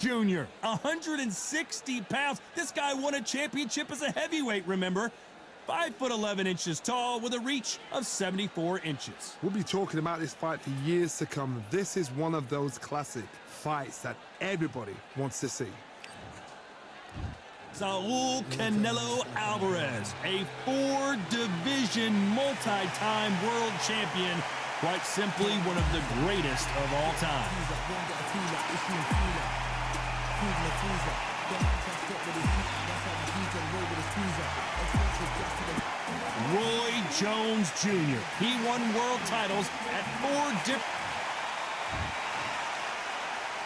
Jr., 160 pounds. This guy won a championship as a heavyweight, remember? 5'11" tall with a reach of 74 inches. We'll be talking about this fight for years to come. This is one of those classic fights that everybody wants to see. Saul Canelo Alvarez, a 4-division multi-time world champion, quite simply one of the greatest of all time. Roy Jones Jr. He won world titles at 4 different...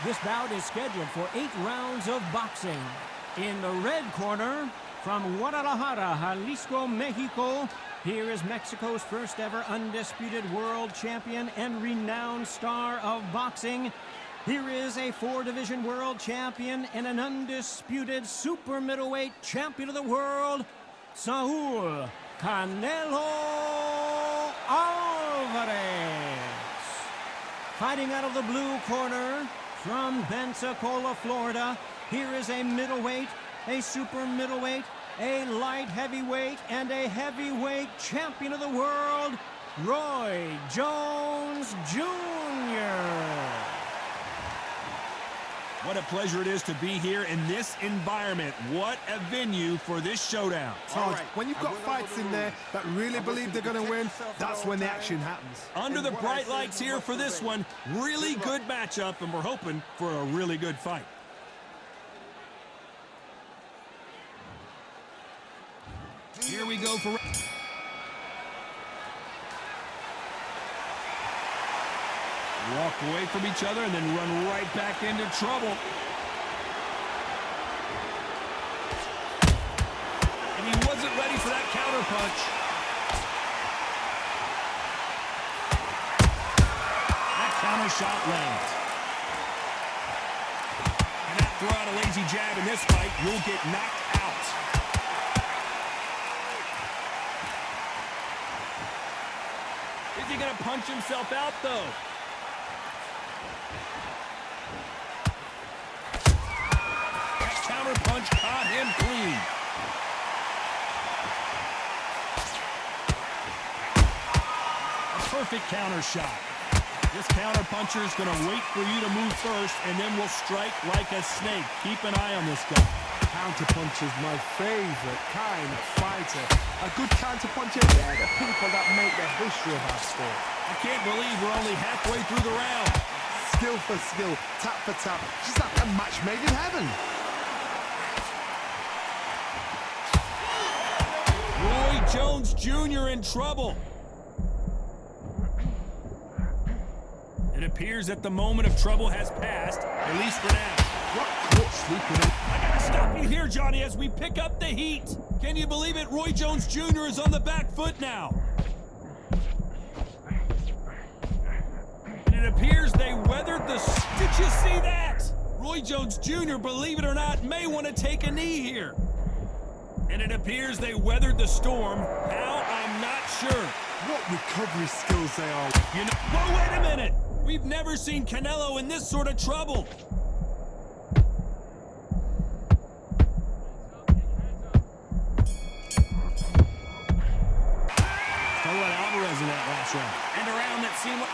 This bout is scheduled for 8 rounds of boxing. In the red corner, from Guadalajara, Jalisco, Mexico, here is Mexico's first ever undisputed world champion and renowned star of boxing. Here is a 4-division world champion and an undisputed super middleweight champion of the world, Saul Canelo Alvarez. Fighting out of the blue corner, from Pensacola, Florida, here is a middleweight, a super middleweight, a light heavyweight, and a heavyweight champion of the world, Roy Jones Jr. What a pleasure it is to be here in this environment. What a venue for this showdown. Right. When you've got fights in there that really believe they're going to win, that's when the action happens. Under the bright lights here for this one, really good matchup, and we're hoping for a really good fight. Here we go for... Walk away from each other and then run right back into trouble. And he wasn't ready for that counter punch. That counter shot lands. And that throw out a lazy jab in this fight, you'll get knocked out. Is he gonna punch himself out though? Punch caught him clean. A perfect counter shot. This counter puncher is going to wait for you to move first and then will strike like a snake. Keep an eye on this guy. Counter puncher is my favorite kind of fighter. A good counter puncher, they're the people that make the history of our sport. I can't believe we're only halfway through the round. Skill for skill, tap for tap. She's like a match made in heaven. Roy Jones Jr. in trouble. It appears that the moment of trouble has passed, at least for now. What caught sleeping in? I gotta stop you here, Johnny, as we pick up the heat. Can you believe it? Roy Jones Jr. is on the back foot now. And it appears they weathered the... Did you see that? Roy Jones Jr., believe it or not, may want to take a knee here. And it appears they weathered the storm. How? I'm not sure. What recovery skills they are. You know, whoa, wait a minute. We've never seen Canelo in this sort of trouble. Talk about Alvarez in that last round. And around that seemed like...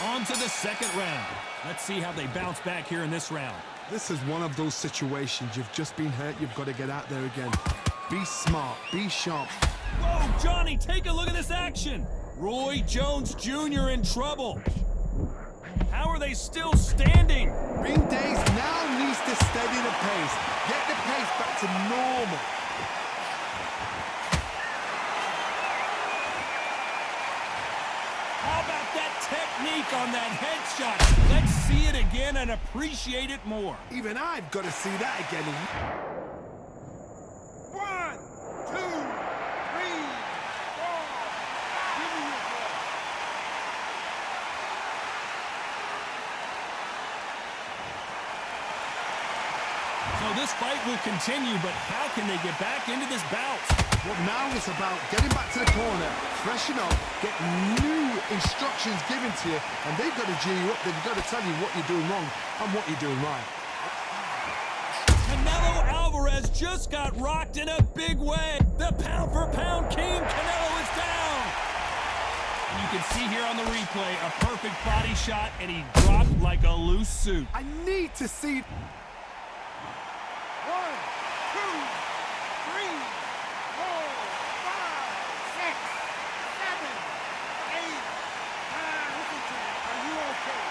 On to the second round. Let's see how they bounce back here in this round. This is one of those situations. You've just been hurt. You've got to get out there again. Be smart. Be sharp. Whoa, Johnny, take a look at this action. Roy Jones Jr. in trouble. How are they still standing? Being dazed now needs to steady the pace. Get the pace back to normal. How about that technique on that headshot? Let's see it again and appreciate it more. Even I've got to see that again. 1, 2, 3, 4. Give me your ball. So this fight will continue, but how can they get back into this bout? Well, now it's about getting back to the corner, freshen up, get new instructions given to you, and they've got to G you up. They've got to tell you what you're doing wrong and what you're doing right. Canelo Alvarez just got rocked in a big way. The pound-for-pound king, Canelo, is down. And you can see here on the replay a perfect body shot, and he dropped like a loose suit. I need to see... 1, 2, 3, 4, 5, 6, 7, 8, 9. Listen to me. Are you okay?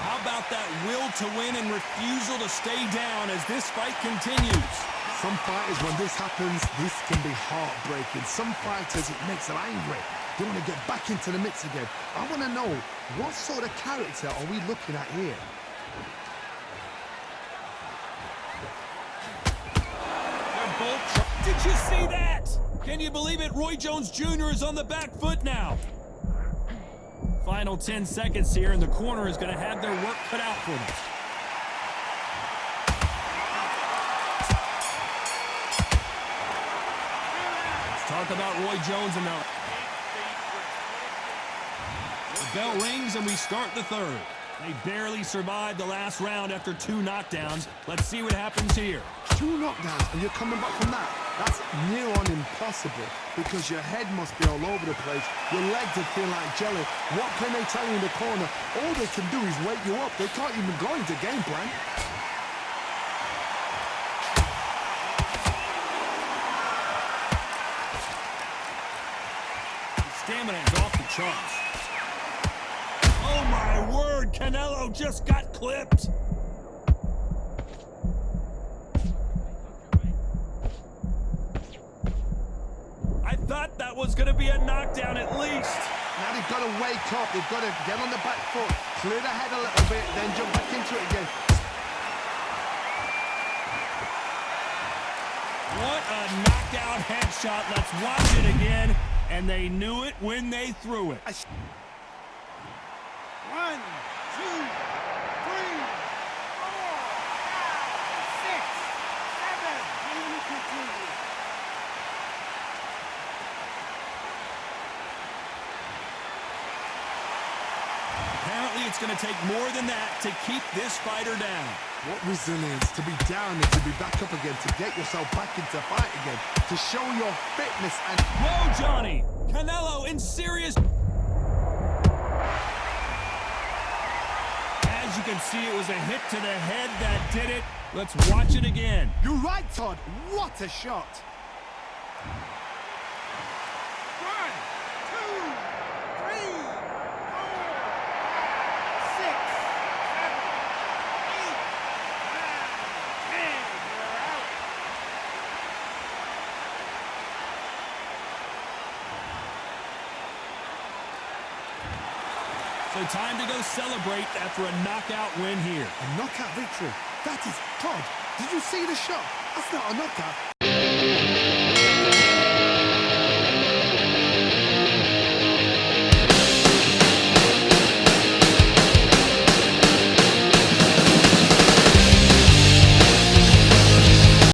How about that will to win and refusal to stay down as this fight continues? Some fighters, when this happens, this can be heartbreaking. Some fighters, it makes them angry. They want to get back into the mix again. I want to know, what sort of character are we looking at here? They're both... Did you see that? Can you believe it? Roy Jones Jr. is on the back foot now. Final 10 seconds here, and the corner is going to have their work cut out for them. Let's talk about Roy Jones and the bell rings, and we start the third. They barely survived the last round after 2 knockdowns. Let's see what happens here. 2 knockdowns, and you're coming back from that. That's near on impossible, because your head must be all over the place. Your legs are feeling like jelly. What can they tell you in the corner? All they can do is wake you up. They can't even go into game plan. Stamina is off the charts. Oh my word, Canelo just got clipped. I thought that was going to be a knockdown at least. Now they've got to wake up. They've got to get on the back foot, clear the head a little bit, then jump back into it again. What a knockout headshot. Let's watch it again. And they knew it when they threw it. 1, 2, 3, 4, 5, 6, 7, 8, 9, 10. Apparently, it's going to take more than that to keep this fighter down. What resilience to be down and to be back up again, to get yourself back into fight again, to show your fitness and... Whoa, Johnny! Canelo in serious... As you can see, it was a hit to the head that did it. Let's watch it again. You're right, Todd. What a shot. 1, 2, 3, 4, 5, 6, 7, 8, 9, 10. You're out. So time to go celebrate after a knockout win here. A knockout victory. That is... Todd, did you see the shot? That's not a knockout.